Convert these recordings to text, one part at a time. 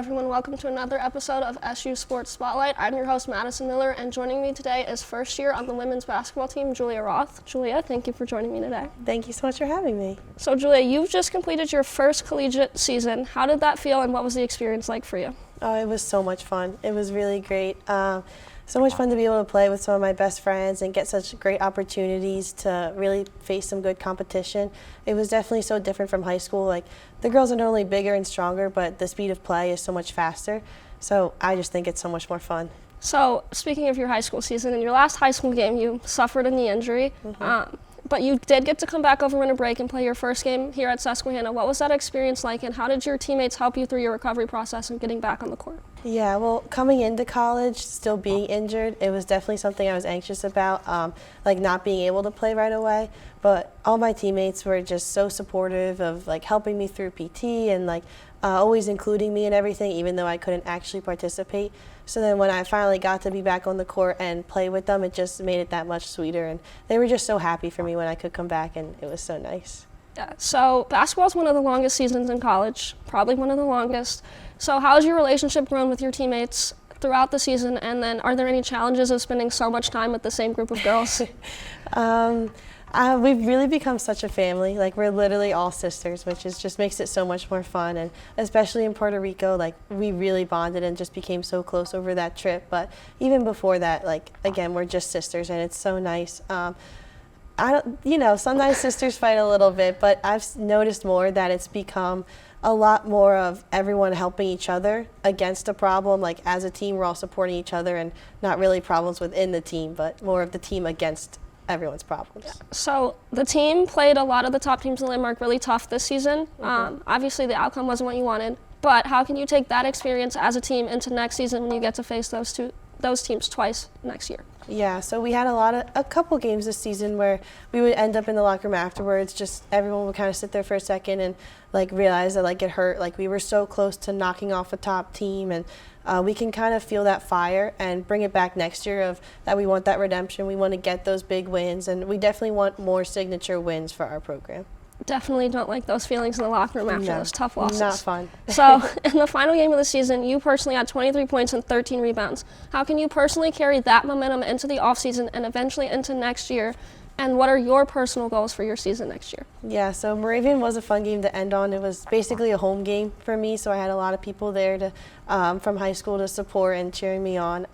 everyone. Welcome to another episode of SU Sports Spotlight. I'm your host, Madison Miller, and joining me today is first year on the women's basketball team, Julia Roth. Julia, thank you for joining me today. Thank you so much for having me. So, Julia, you've just completed your first collegiate season. How did that feel, and what was the experience like for you? Oh, it was so much fun. It was really great. So much fun to be able to play with some of my best friends and get such great opportunities to really face some good competition. It was definitely so different from high school. Like, the girls are not only bigger and stronger, but the speed of play is so much faster. So I just think it's so much more fun. So, speaking of your high school season, in your last high school game, you suffered a knee injury. But you did get to come back over winter break and play your first game here at Susquehanna. What was that experience like, and how did your teammates help you through your recovery process and getting back on the court? Yeah, well, coming into college, still being injured, it was definitely something I was anxious about, like not being able to play right away. But all my teammates were just so supportive of like helping me through PT and like always including me in everything, even though I couldn't actually participate. So then when I finally got to be back on the court and play with them, it just made it that much sweeter. And they were just so happy for me when I could come back, and it was so nice. Yeah, so basketball is one of the longest seasons in college, probably one of the longest. So how has your relationship grown with your teammates throughout the season, and then are there any challenges of spending so much time with the same group of girls? We've really become such a family. Like, we're literally all sisters, which is just makes it so much more fun. And especially in Puerto Rico, like, we really bonded and just became so close over that trip. But even before that, like, again, we're just sisters, and it's so nice. Sometimes sisters fight a little bit, but I've noticed more that it's become a lot more of everyone helping each other against a problem. Like, as a team, we're all supporting each other, and not really problems within the team, but more of the team against everyone's problems. Yeah. So the team played a lot of the top teams in the Landmark really tough this season. Obviously, the outcome wasn't what you wanted, but how can you take that experience as a team into next season when you get to face those teams twice next year? Yeah, so we had a couple games this season where we would end up in the locker room afterwards. Just everyone would kind of sit there for a second and like realize that like it hurt. Like, we were so close to knocking off a top team, and we can kind of feel that fire and bring it back next year of that we want that redemption. We want to get those big wins, and we definitely want more signature wins for our program. Definitely don't like those feelings in the locker room after those tough losses. Not fun. So in the final game of the season, you personally had 23 points and 13 rebounds. How can you personally carry that momentum into the offseason and eventually into next year? And what are your personal goals for your season next year? Yeah, so Moravian was a fun game to end on. It was basically a home game for me, so I had a lot of people there to from high school to support and cheering me on.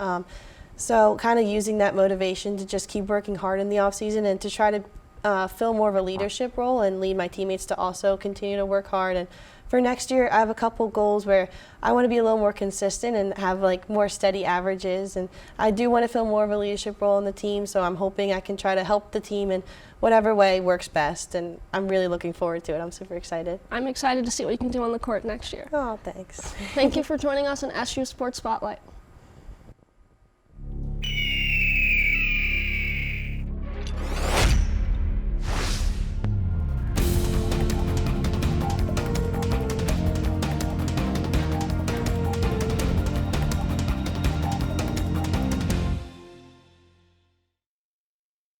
So kind of using that motivation to just keep working hard in the offseason and to try to fill more of a leadership role and lead my teammates to also continue to work hard. And for next year, I have a couple goals where I want to be a little more consistent and have like more steady averages. And I do want to fill more of a leadership role in the team, so I'm hoping I can try to help the team in whatever way works best. And I'm really looking forward to it. I'm super excited. I'm excited to see what you can do on the court next year. Oh, thanks. Thank you for joining us in SU Sports Spotlight.